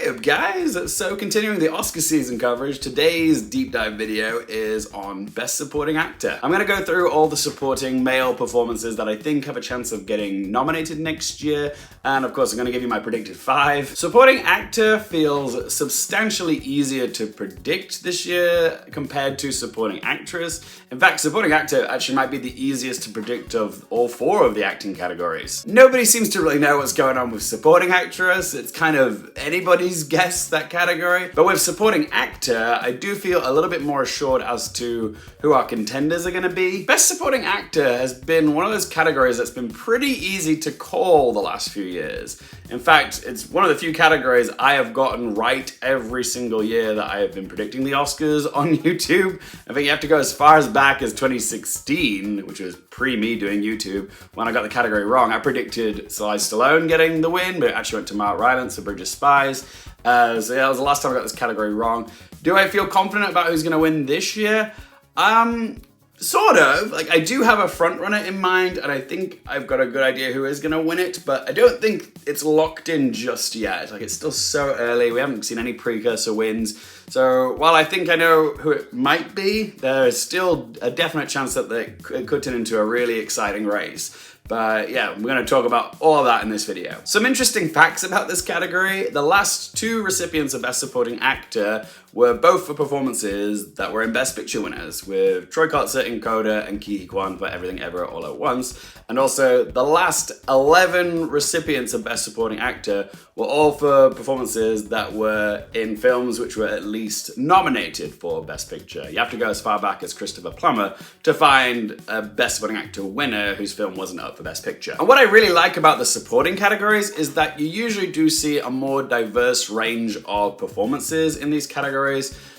Hey up guys, so continuing the Oscar season coverage, today's deep dive video is on Best Supporting Actor. I'm going to go through all the supporting male performances that I think have a chance of getting nominated next year, and of course I'm going to give you my predicted 5. Supporting Actor feels substantially easier to predict this year compared to Supporting Actress. In fact, Supporting Actor actually might be the easiest to predict of all 4 of the acting categories. Nobody seems to really know what's going on with Supporting Actress. It's kind of anybody's guess, that category. But with Supporting Actor, I do feel a little bit more assured as to who our contenders are going to be. Best Supporting Actor has been one of those categories that's been pretty easy to call the last few years. In fact, it's one of the few categories I have gotten right every single year that I have been predicting the Oscars on YouTube. I think you have to go as far as back as 2016, which was pre-me doing YouTube, when I got the category wrong. I predicted Sylvester Stallone getting the win, but it actually went to Mark Rylance for Bridge of Spies. So yeah, that was the last time I got this category wrong. Do I feel confident about who's going to win this year? Sort of. Like, I do have a front runner in mind, and I think I've got a good idea who is going to win it, but I don't think it's locked in just yet. Like, it's still so early. We haven't seen any precursor wins. So while I think I know who it might be, there's still a definite chance that it could turn into a really exciting race. But yeah, we're going to talk about all of that in this video. Some interesting facts about this category. The last 2 recipients of Best Supporting Actor were both for performances that were in Best Picture winners, with Troy Kotsur in Coda and Ke Huy Quan for Everything Ever All at Once. And also, the last 11 recipients of Best Supporting Actor were all for performances that were in films which were at least nominated for Best Picture. You have to go as far back as Christopher Plummer to find a Best Supporting Actor winner whose film wasn't up for Best Picture. And what I really like about the supporting categories is that you usually do see a more diverse range of performances in these categories.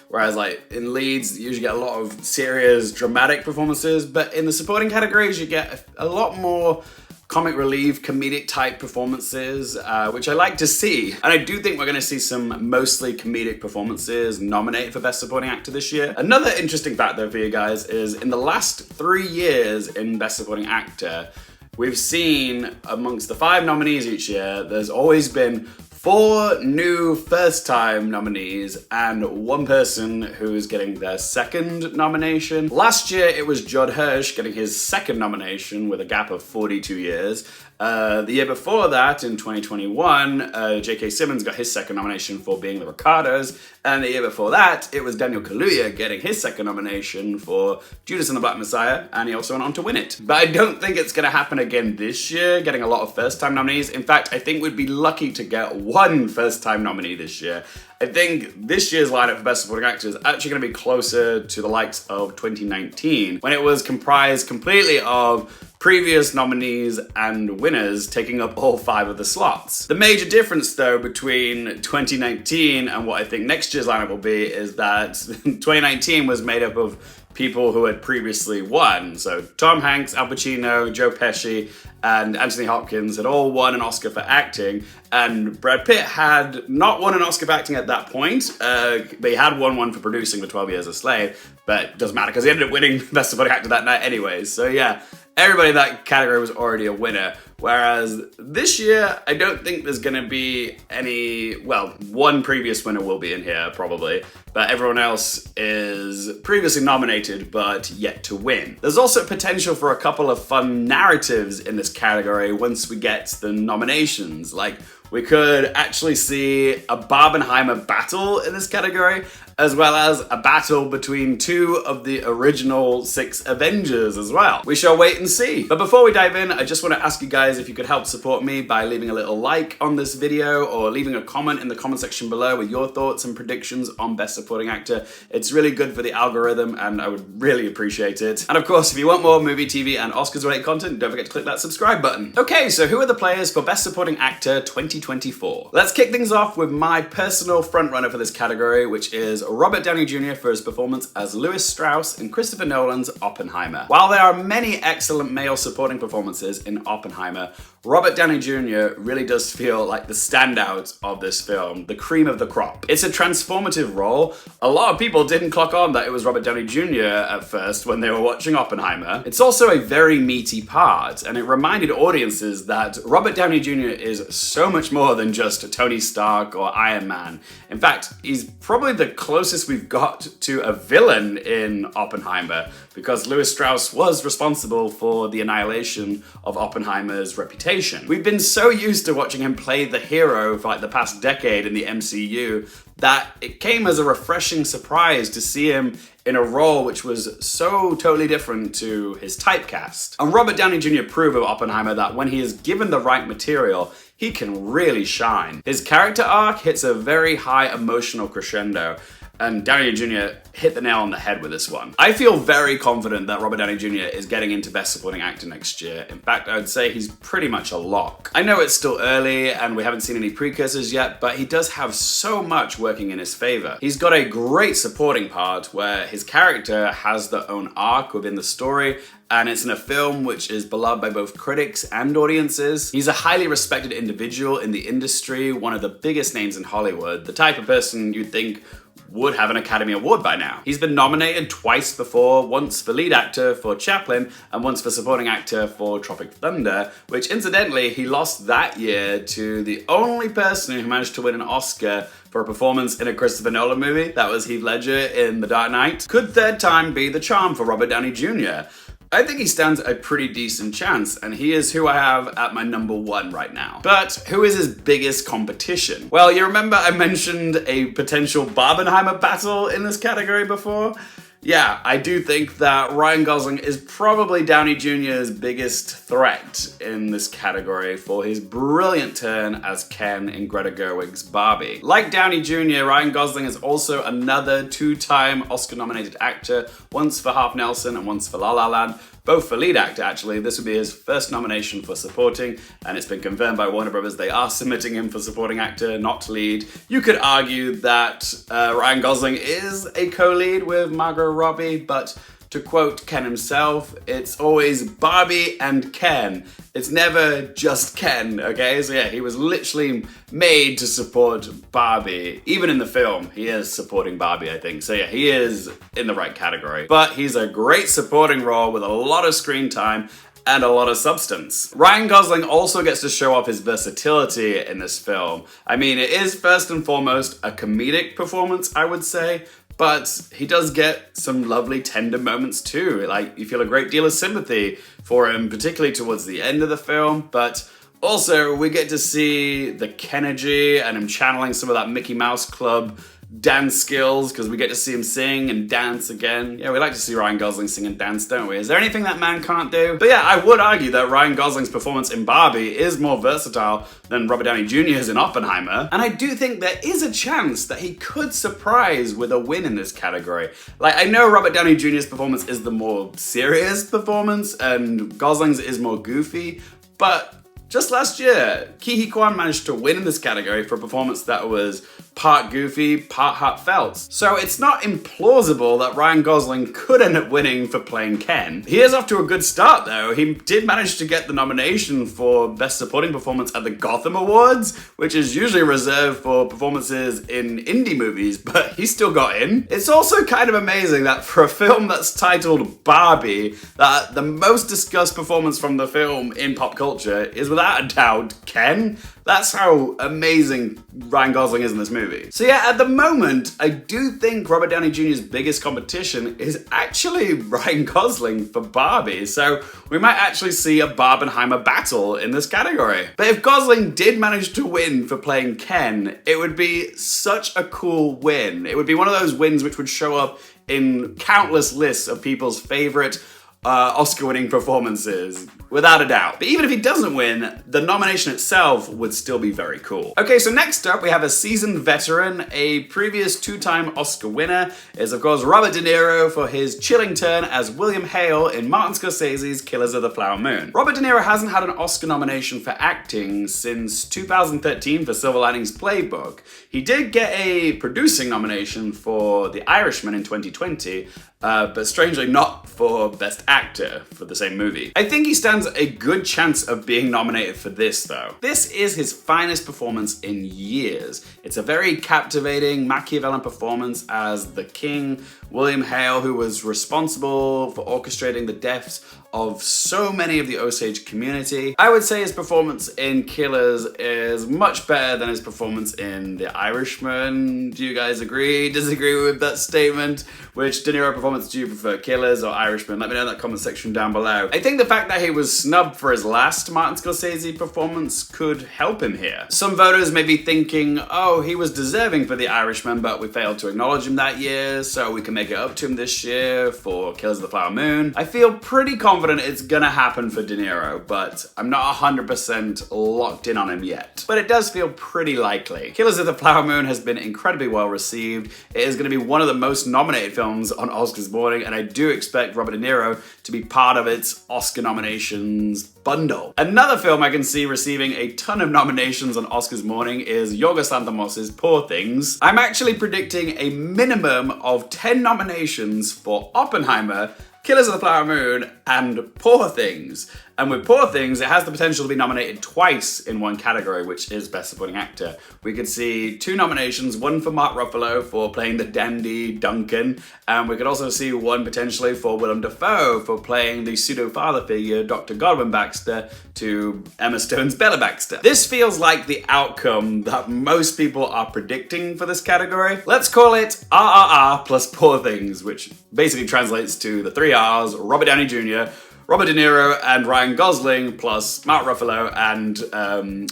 Whereas like in leads, you usually get a lot of serious, dramatic performances, but in the supporting categories, you get a lot more comic relief, comedic type performances, which I like to see. And I do think we're gonna see some mostly comedic performances nominated for Best Supporting Actor this year. Another interesting fact though for you guys is in the last 3 years in Best Supporting Actor, we've seen amongst the 5 nominees each year, there's always been 4 new first-time nominees and 1 person who's getting their second nomination. Last year, it was Judd Hirsch getting his second nomination with a gap of 42 years. The year before that, in 2021, J.K. Simmons got his second nomination for Being the Ricardos, and the year before that, it was Daniel Kaluuya getting his second nomination for Judas and the Black Messiah, and he also went on to win it. But I don't think it's going to happen again this year, getting a lot of first-time nominees. In fact, I think we'd be lucky to get 1 first-time nominee this year. I think this year's lineup for Best Supporting Actor is actually going to be closer to the likes of 2019, when it was comprised completely of previous nominees and winners taking up all 5 of the slots. The major difference though between 2019 and what I think next year's lineup will be is that 2019 was made up of people who had previously won. So Tom Hanks, Al Pacino, Joe Pesci, and Anthony Hopkins had all won an Oscar for acting, and Brad Pitt had not won an Oscar for acting at that point, but he had won one for producing for 12 Years a Slave, but it doesn't matter because he ended up winning Best Supporting Actor that night anyways. So yeah, everybody in that category was already a winner. Whereas this year, I don't think there's gonna be any, well, 1 previous winner will be in here probably, but everyone else is previously nominated but yet to win. There's also potential for a couple of fun narratives in this category once we get the nominations. Like, we could actually see a Barbenheimer battle in this category, as well as a battle between 2 of the original 6 Avengers as well. We shall wait and see. But before we dive in, I just want to ask you guys if you could help support me by leaving a little like on this video or leaving a comment in the comment section below with your thoughts and predictions on Best Supporting Actor. It's really good for the algorithm and I would really appreciate it. And of course, if you want more movie, TV, and Oscars related content, don't forget to click that subscribe button. Okay, so who are the players for Best Supporting Actor 2024? Let's kick things off with my personal frontrunner for this category, which is Robert Downey Jr. for his performance as Lewis Strauss in Christopher Nolan's Oppenheimer. While there are many excellent male supporting performances in Oppenheimer, Robert Downey Jr. really does feel like the standout of this film, the cream of the crop. It's a transformative role. A lot of people didn't clock on that it was Robert Downey Jr. at first when they were watching Oppenheimer. It's also a very meaty part, and it reminded audiences that Robert Downey Jr. is so much much more than just Tony Stark or Iron Man. In fact, he's probably the closest we've got to a villain in Oppenheimer, because Lewis Strauss was responsible for the annihilation of Oppenheimer's reputation. We've been so used to watching him play the hero for like the past decade in the MCU that it came as a refreshing surprise to see him in a role which was so totally different to his typecast. And Robert Downey Jr. proved with Oppenheimer that when he is given the right material, he can really shine. His character arc hits a very high emotional crescendo, and Downey Jr. hit the nail on the head with this one. I feel very confident that Robert Downey Jr. is getting into Best Supporting Actor next year. In fact, I would say he's pretty much a lock. I know it's still early and we haven't seen any precursors yet, but he does have so much working in his favor. He's got a great supporting part where his character has their own arc within the story, and it's in a film which is beloved by both critics and audiences. He's a highly respected individual in the industry, one of the biggest names in Hollywood, the type of person you'd think would have an Academy Award by now. He's been nominated twice before, once for lead actor for Chaplin and once for supporting actor for Tropic Thunder, which incidentally he lost that year to the only person who managed to win an Oscar for a performance in a Christopher Nolan movie. That was Heath Ledger in The Dark Knight. Could third time be the charm for Robert Downey Jr.? I think he stands a pretty decent chance, and he is who I have at my number 1 right now. But who is his biggest competition? Well, you remember I mentioned a potential Barbenheimer battle in this category before? Yeah, I do think that Ryan Gosling is probably Downey Jr.'s biggest threat in this category for his brilliant turn as Ken in Greta Gerwig's Barbie. Like Downey Jr., Ryan Gosling is also another 2-time Oscar-nominated actor, once for Half Nelson and once for La La Land, both for lead actor actually. This would be his first nomination for supporting, and it's been confirmed by Warner Brothers they are submitting him for supporting actor, not lead. You could argue that Ryan Gosling is a co-lead with Margot Robbie, but to quote Ken himself, it's always Barbie and Ken. It's never just Ken, okay? So yeah, he was literally made to support Barbie. Even in the film, he is supporting Barbie, I think. So yeah, he is in the right category. But he's a great supporting role with a lot of screen time and a lot of substance. Ryan Gosling also gets to show off his versatility in this film. I mean, it is first and foremost a comedic performance, I would say, but he does get some lovely tender moments too. Like, you feel a great deal of sympathy for him, particularly towards the end of the film, but also we get to see the Kennedy and him channeling some of that Mickey Mouse Club dance skills, because we get to see him sing and dance again. Yeah, we like to see Ryan Gosling sing and dance, don't we? Is there anything that man can't do? But yeah, I would argue that Ryan Gosling's performance in Barbie is more versatile than Robert Downey Jr.'s in Oppenheimer, and I do think there is a chance that he could surprise with a win in this category. Like, I know Robert Downey Jr.'s performance is the more serious performance, and Gosling's is more goofy, but just last year, Ke Huy Quan managed to win in this category for a performance that was part goofy, part heartfelt. So it's not implausible that Ryan Gosling could end up winning for playing Ken. He is off to a good start though. He did manage to get the nomination for Best Supporting Performance at the Gotham Awards, which is usually reserved for performances in indie movies, but he still got in. It's also kind of amazing that for a film that's titled Barbie, that the most discussed performance from the film in pop culture is without a doubt Ken. That's how amazing Ryan Gosling is in this movie. So yeah, at the moment, I do think Robert Downey Jr.'s biggest competition is actually Ryan Gosling for Barbie. So we might actually see a Barbenheimer battle in this category. But if Gosling did manage to win for playing Ken, it would be such a cool win. It would be one of those wins which would show up in countless lists of people's favorite Oscar-winning performances, without a doubt. But even if he doesn't win, the nomination itself would still be very cool. Okay, so next up we have a seasoned veteran, a previous 2-time Oscar winner, is of course Robert De Niro for his chilling turn as William Hale in Martin Scorsese's Killers of the Flower Moon. Robert De Niro hasn't had an Oscar nomination for acting since 2013 for Silver Linings Playbook. He did get a producing nomination for The Irishman in 2020, but strangely not for Best Actor for the same movie. I think he stands a good chance of being nominated for this though. This is his finest performance in years. It's a very captivating Machiavellian performance as the king, William Hale, who was responsible for orchestrating the deaths of so many of the Osage community. I would say his performance in Killers is much better than his performance in The Irishman. Do you guys agree, disagree with that statement? Which De Niro performance do you prefer, Killers or Irishman? Let me know in that comment section down below. I think the fact that he was snubbed for his last Martin Scorsese performance could help him here. Some voters may be thinking, oh, he was deserving for The Irishman, but we failed to acknowledge him that year, so we can make it up to him this year for Killers of the Flower Moon. I feel pretty confident it's gonna happen for De Niro, but I'm not 100% locked in on him yet. But it does feel pretty likely. Killers of the Flower Moon has been incredibly well received. It is gonna be one of the most nominated films on Oscars morning, and I do expect Robert De Niro to be part of its Oscar nominations bundle. Another film I can see receiving a ton of nominations on Oscars morning is Yorgos Lanthimos' Poor Things. I'm actually predicting a minimum of 10 nominations for Oppenheimer, Killers of the Flower Moon, and Poor Things. And with Poor Things, it has the potential to be nominated twice in one category, which is Best Supporting Actor. We could see 2 nominations, one for Mark Ruffalo for playing the dandy Duncan, and we could also see one potentially for Willem Dafoe for playing the pseudo-father figure, Dr. Godwin Baxter, to Emma Stone's Bella Baxter. This feels like the outcome that most people are predicting for this category. Let's call it RRR plus Poor Things, which basically translates to the 3 R's, Robert Downey Jr., Robert De Niro and Ryan Gosling, plus Mark Ruffalo and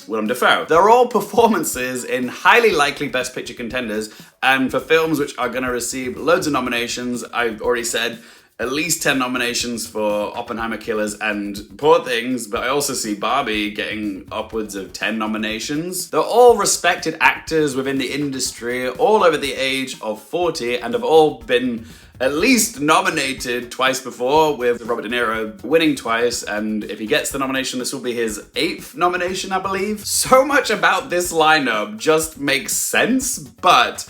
Willem Dafoe. They're all performances in highly likely Best Picture contenders, and for films which are gonna receive loads of nominations, I've already said at least 10 nominations for Oppenheimer, Killers, and Poor Things, but I also see Barbie getting upwards of 10 nominations. They're all respected actors within the industry, all over the age of 40, and have all been at least nominated twice before, with Robert De Niro winning twice, and if he gets the nomination, this will be his 8th nomination, I believe. So much about this lineup just makes sense, but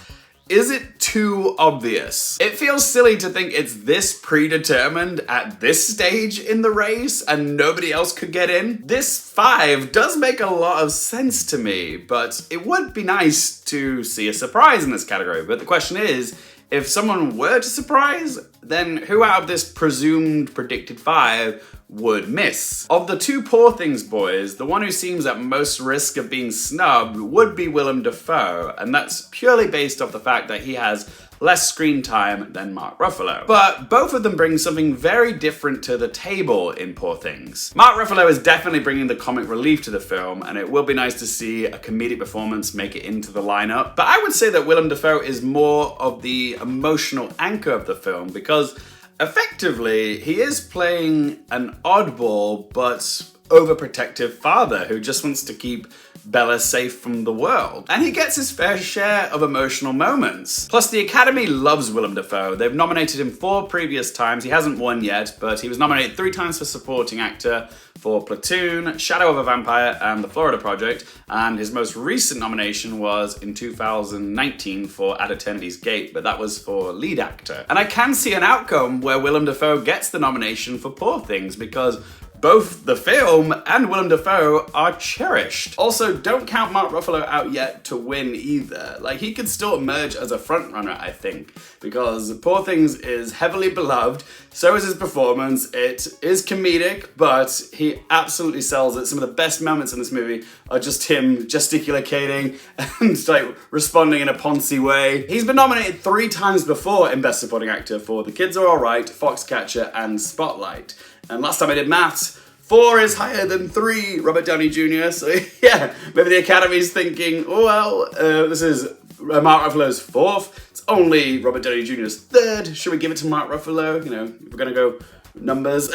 is it too obvious? It feels silly to think it's this predetermined at this stage in the race and nobody else could get in. This 5 does make a lot of sense to me, but it would be nice to see a surprise in this category. But the question is, if someone were to surprise, then who out of this presumed predicted 5 would miss? Of the 2 Poor Things boys, the one who seems at most risk of being snubbed would be Willem Dafoe, and that's purely based off the fact that he has less screen time than Mark Ruffalo. But both of them bring something very different to the table in Poor Things. Mark Ruffalo is definitely bringing the comic relief to the film, and it will be nice to see a comedic performance make it into the lineup. But I would say that Willem Dafoe is more of the emotional anchor of the film, because effectively he is playing an oddball but overprotective father who just wants to keep Bella safe from the world. And he gets his fair share of emotional moments. Plus, the Academy loves Willem Dafoe. They've nominated him 4 previous times. He hasn't won yet, but he was nominated 3 times for Supporting Actor for Platoon, Shadow of a Vampire, and The Florida Project. And his most recent nomination was in 2019 for At Eternity's Gate, but that was for Lead Actor. And I can see an outcome where Willem Dafoe gets the nomination for Poor Things, because both the film and Willem Dafoe are cherished. Also, don't count Mark Ruffalo out yet to win either. Like, he could still emerge as a frontrunner, I think, because Poor Things is heavily beloved, so is his performance. It is comedic, but he absolutely sells it. Some of the best moments in this movie are just him gesticulating and like responding in a poncy way. He's been nominated 3 times before in Best Supporting Actor for The Kids Are Alright, Foxcatcher, and Spotlight. And last time I did maths, 4 is higher than 3, Robert Downey Jr. So yeah, maybe the Academy's thinking, oh well, this is Mark Ruffalo's 4th. It's only Robert Downey Jr.'s 3rd. Should we give it to Mark Ruffalo? You know, if we're gonna go numbers.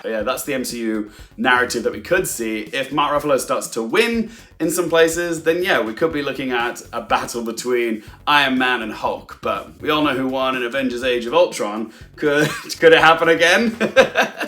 Yeah, that's the MCU narrative that we could see. If Mark Ruffalo starts to win in some places, then yeah, we could be looking at a battle between Iron Man and Hulk, but we all know who won in Avengers Age of Ultron. Could it happen again?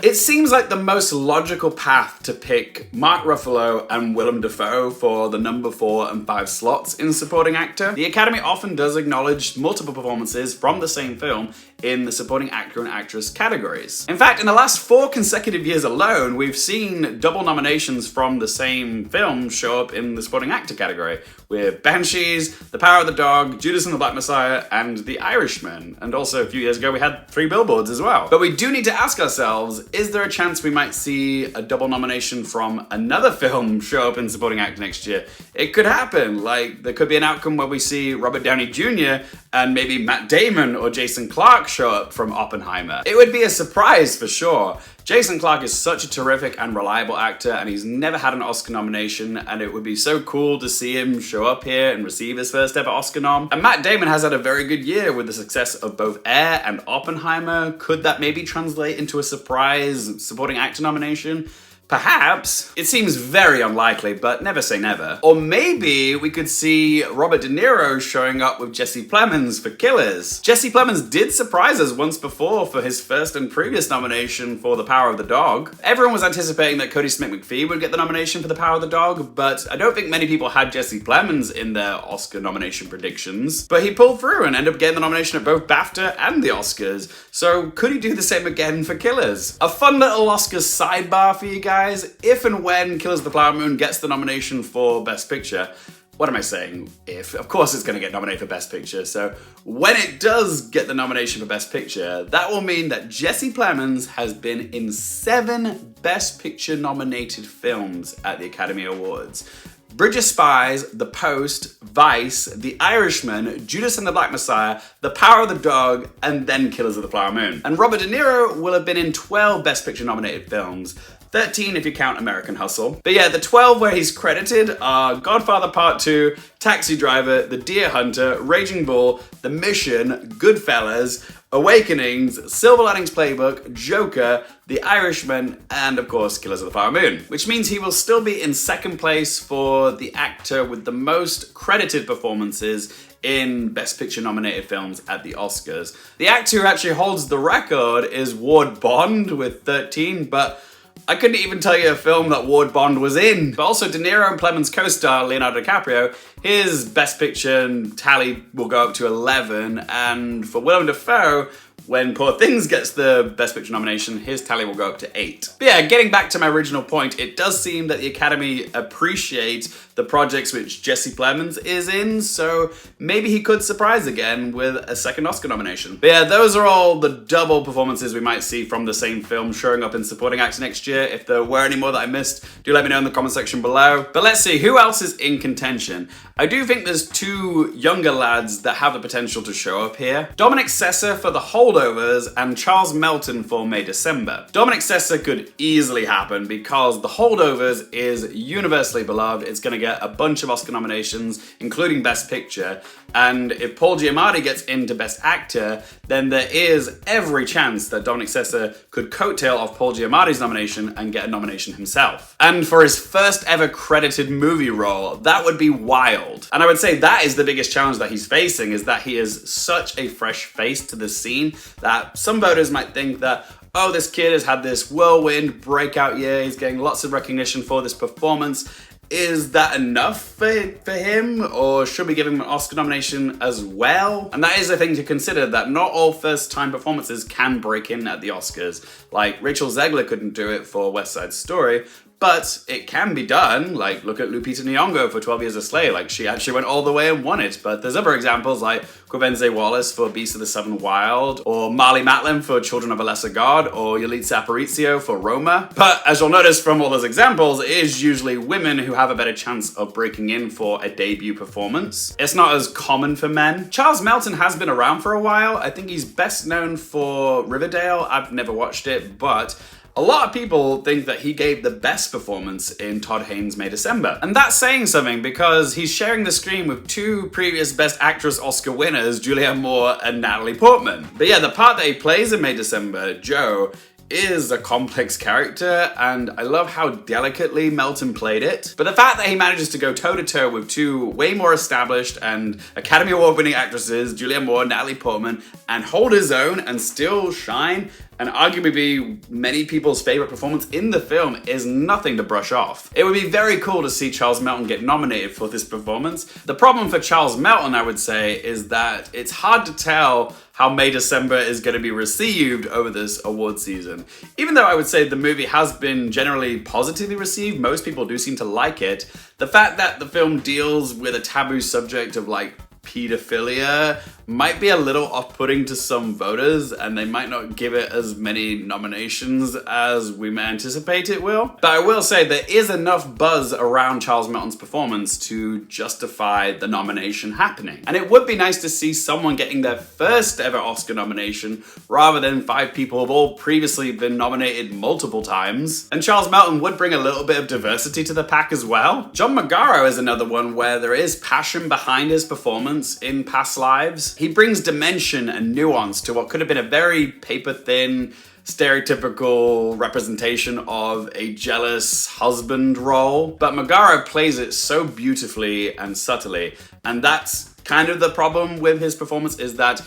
It seems like the most logical path to pick Mark Ruffalo and Willem Dafoe for the number 4 and 5 slots in Supporting Actor. The Academy often does acknowledge multiple performances from the same film in the supporting actor and actress categories. In fact, in the last 4 consecutive years alone, we've seen double nominations from the same film show up in the supporting actor category, with Banshees, The Power of the Dog, Judas and the Black Messiah, and The Irishman. And also a few years ago we had 3 Billboards as well. But we do need to ask ourselves, is there a chance we might see a double nomination from another film show up in supporting actor next year? It could happen. Like, there could be an outcome where we see Robert Downey Jr. and maybe Matt Damon or Jason Clarke show up from Oppenheimer. It would be a surprise for sure. Jason Clarke is such a terrific and reliable actor, and he's never had an Oscar nomination, and it would be so cool to see him show up here and receive his first ever Oscar nom. And Matt Damon has had a very good year with the success of both Air and Oppenheimer. Could that maybe translate into a surprise supporting actor nomination? Perhaps. It seems very unlikely, but never say never. Or maybe we could see Robert De Niro showing up with Jesse Plemmons for Killers. Jesse Plemons did surprise us once before for his first and previous nomination for The Power of the Dog. Everyone was anticipating that Cody Smith-McPhee would get the nomination for The Power of the Dog, but I don't think many people had Jesse Plemons in their Oscar nomination predictions. But he pulled through and ended up getting the nomination at both BAFTA and the Oscars. So could he do the same again for Killers? A fun little Oscars sidebar for you guys. If and when Killers of the Flower Moon gets the nomination for Best Picture, what am I saying? If. Of course it's going to get nominated for Best Picture. So when it does get the nomination for Best Picture, that will mean that Jesse Plemons has been in 7 Best Picture nominated films at the Academy Awards. Bridge of Spies, The Post, Vice, The Irishman, Judas and the Black Messiah, The Power of the Dog, and then Killers of the Flower Moon. And Robert De Niro will have been in 12 Best Picture nominated films. 13 if you count American Hustle. But yeah, the 12 where he's credited are Godfather Part 2, Taxi Driver, The Deer Hunter, Raging Bull, The Mission, Goodfellas, Awakenings, Silver Linings Playbook, Joker, The Irishman, and of course Killers of the Flower Moon. Which means he will still be in second place for the actor with the most credited performances in Best Picture nominated films at the Oscars. The actor who actually holds the record is Ward Bond with 13, but I couldn't even tell you a film that Ward Bond was in. But also De Niro and Plemmons co-star Leonardo DiCaprio, his Best Picture tally will go up to 11, and for Willem Dafoe, when Poor Things gets the Best Picture nomination, his tally will go up to 8. But yeah, getting back to my original point, it does seem that the Academy appreciates the projects which Jesse Plemons is in, so maybe he could surprise again with a second Oscar nomination. But yeah, those are all the double performances we might see from the same film showing up in supporting actor next year. If there were any more that I missed, do let me know in the comment section below. But let's see, who else is in contention? I do think there's 2 younger lads that have the potential to show up here. Dominic Sessa for The Holdovers and Charles Melton for May December. Dominic Sessa could easily happen because The Holdovers is universally beloved. It's going to get a bunch of Oscar nominations, including Best Picture. And if Paul Giamatti gets into Best Actor, then there is every chance that Dominic Sessa could coattail off Paul Giamatti's nomination and get a nomination himself. And for his first ever credited movie role, that would be wild. And I would say that is the biggest challenge that he's facing, is that he is such a fresh face to the scene that some voters might think that, oh, this kid has had this whirlwind breakout year, he's getting lots of recognition for this performance. Is that enough for him, or should we give him an Oscar nomination as well? And that is a thing to consider, that not all first-time performances can break in at the Oscars. Like, Rachel Zegler couldn't do it for West Side Story, but it can be done. Like, look at Lupita Nyong'o for 12 Years a Slave. Like, she actually went all the way and won it. But there's other examples like Quincy Wallace for Beast of the Southern Wild, or Marley Matlin for Children of a Lesser God, or Yalitza Aparicio for Roma. But as you'll notice from all those examples, it is usually women who have a better chance of breaking in for a debut performance. It's not as common for men. Charles Melton has been around for a while. I think he's best known for Riverdale. I've never watched it, but a lot of people think that he gave the best performance in Todd Haynes' May December. And that's saying something, because he's sharing the screen with 2 previous Best Actress Oscar winners, Julianne Moore and Natalie Portman. But yeah, the part that he plays in May December, Joe, is a complex character, and I love how delicately Melton played it. But the fact that he manages to go toe-to-toe with 2 way more established and Academy Award winning actresses, Julianne Moore and Natalie Portman, and hold his own and still shine and arguably be many people's favorite performance in the film, is nothing to brush off. It would be very cool to see Charles Melton get nominated for this performance. The problem for Charles Melton, I would say, is that it's hard to tell how May December is going to be received over this award season. Even though I would say the movie has been generally positively received, most people do seem to like it, the fact that the film deals with a taboo subject of like pedophilia might be a little off-putting to some voters, and they might not give it as many nominations as we may anticipate it will. But I will say there is enough buzz around Charles Melton's performance to justify the nomination happening. And it would be nice to see someone getting their first ever Oscar nomination rather than 5 people who have all previously been nominated multiple times. And Charles Melton would bring a little bit of diversity to the pack as well. John Magaro is another one where there is passion behind his performance in past lives. He brings dimension and nuance to what could have been a very paper-thin, stereotypical representation of a jealous husband role. But Magaro plays it so beautifully and subtly, and that's kind of the problem with his performance, is that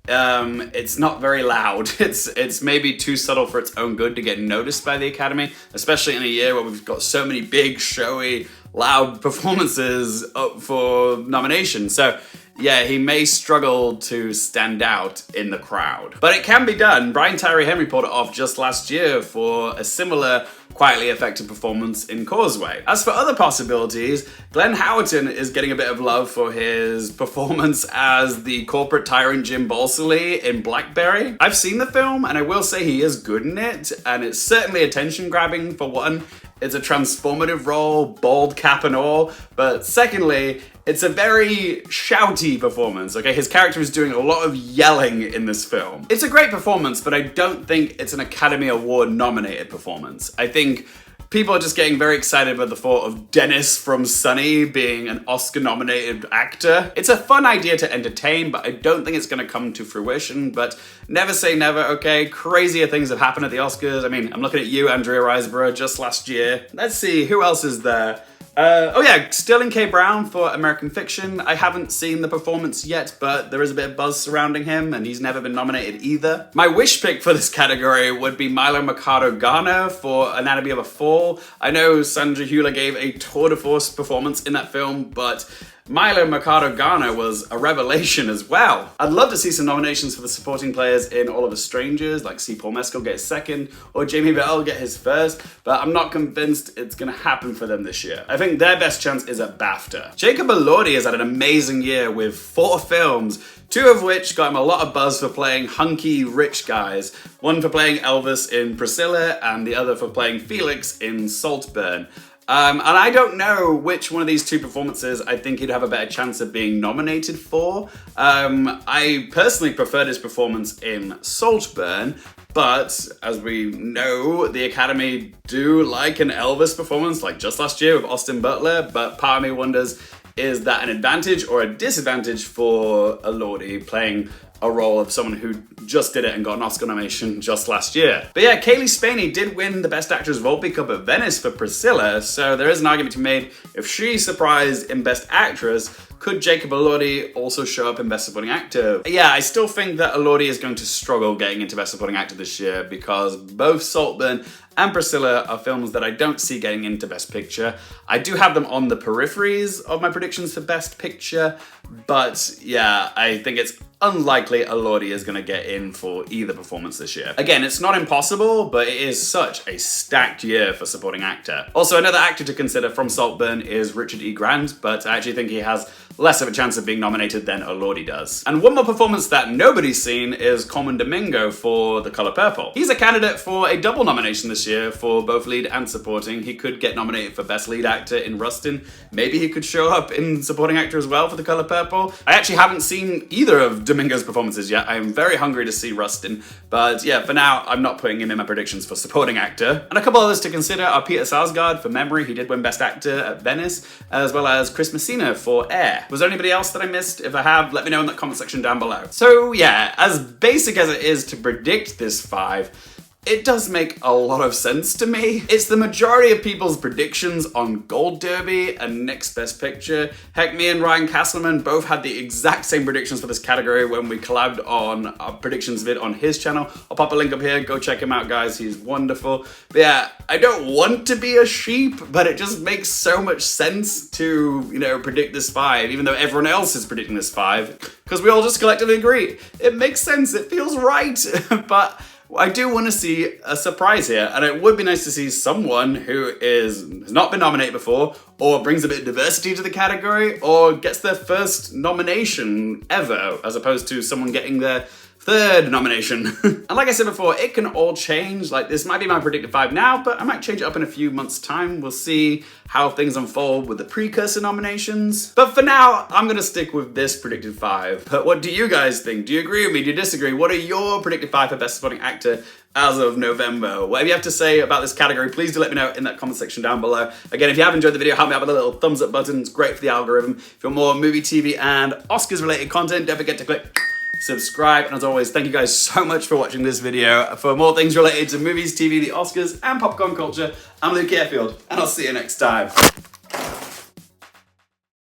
it's not very loud. It's maybe too subtle for its own good to get noticed by the Academy, especially in a year where we've got so many big, showy, loud performances up for nomination. So yeah, he may struggle to stand out in the crowd. But it can be done. Brian Tyree Henry pulled it off just last year for a similar quietly effective performance in Causeway. As for other possibilities, Glenn Howerton is getting a bit of love for his performance as the corporate tyrant Jim Balsillie in Blackberry. I've seen the film, and I will say he is good in it, and it's certainly attention-grabbing for one. It's a transformative role, bald cap and all, but secondly, it's a very shouty performance, okay? His character is doing a lot of yelling in this film. It's a great performance, but I don't think it's an Academy Award nominated performance. I think people are just getting very excited about the thought of Dennis from Sunny being an Oscar-nominated actor. It's a fun idea to entertain, but I don't think it's gonna come to fruition. But never say never, okay? Crazier things have happened at the Oscars. I mean, I'm looking at you, Andrea Riseborough, just last year. Let's see, who else is there? Oh yeah, Sterling K. Brown for American Fiction. I haven't seen the performance yet, but there is a bit of buzz surrounding him, and he's never been nominated either. My wish pick for this category would be Milo Machado Garner for Anatomy of a Fall. I know Sandra Hüller gave a tour de force performance in that film, but Milo Machado Garner was a revelation as well. I'd love to see some nominations for the supporting players in All of Us Strangers, like see Paul Mescal get his second, or Jamie Bell get his first, but I'm not convinced it's gonna happen for them this year. I think their best chance is at BAFTA. Jacob Elordi has had an amazing year with 4 films, 2 of which got him a lot of buzz for playing hunky rich guys. One for playing Elvis in Priscilla, and the other for playing Felix in Saltburn. And I don't know which one of these 2 performances I think he'd have a better chance of being nominated for. I personally preferred his performance in Saltburn, but as we know, the Academy do like an Elvis performance, like just last year with Austin Butler, but part of me wonders, is that an advantage or a disadvantage for Elordi playing a role of someone who just did it and got an Oscar nomination just last year? But yeah, Kaylee Spaney did win the Best Actress Volpe Cup at Venice for Priscilla, so there is an argument to be made, if she surprised in Best Actress, could Jacob Elordi also show up in Best Supporting Actor? Yeah, I still think that Elordi is going to struggle getting into Best Supporting Actor this year because both Saltburn and Priscilla are films that I don't see getting into Best Picture. I do have them on the peripheries of my predictions for Best Picture, but yeah, I think it's unlikely Elordi is going to get in for either performance this year. Again, it's not impossible, but it is such a stacked year for supporting actor. Also, another actor to consider from Saltburn is Richard E. Grant, but I actually think he has less of a chance of being nominated than Elordi does. And one more performance that nobody's seen is Colman Domingo for The Color Purple. He's a candidate for a double nomination this year for both lead and supporting. He could get nominated for Best Lead Actor in Rustin. Maybe he could show up in supporting actor as well for The Color Purple. I actually haven't seen either of Domingo's performances yet. I am very hungry to see Rustin, but yeah, for now, I'm not putting him in my predictions for supporting actor. And a couple others to consider are Peter Sarsgaard for Memory. He did win Best Actor at Venice, as well as Chris Messina for Air. Was there anybody else that I missed? If I have, let me know in the comment section down below. So yeah, as basic as it is to predict this 5, it does make a lot of sense to me. It's the majority of people's predictions on Gold Derby and Next Best Picture. Heck, me and Ryan Castleman both had the exact same predictions for this category when we collabed on our predictions vid on his channel. I'll pop a link up here, go check him out, guys, he's wonderful. But yeah, I don't want to be a sheep, but it just makes so much sense to, you know, predict this 5, even though everyone else is predicting this 5, because we all just collectively agree. It makes sense, it feels right, but I do want to see a surprise here, and it would be nice to see someone who has not been nominated before, or brings a bit of diversity to the category, or gets their first nomination ever, as opposed to someone getting their 3rd nomination. And like I said before, it can all change. Like, this might be my predicted 5 now, but I might change it up in a few months' time. We'll see how things unfold with the precursor nominations. But for now, I'm gonna stick with this predicted 5. But what do you guys think? Do you agree with me? Do you disagree? What are your predicted 5 for Best Supporting Actor as of November? Whatever you have to say about this category, please do let me know in that comment section down below. Again, if you have enjoyed the video, help me out with a little thumbs up button. It's great for the algorithm. If you want more movie, TV, and Oscars related content, don't forget to click subscribe, and as always, thank you guys so much for watching this video. For more things related to movies, TV, the Oscars, and popcorn culture, I'm Luke Harefield, and I'll see you next time.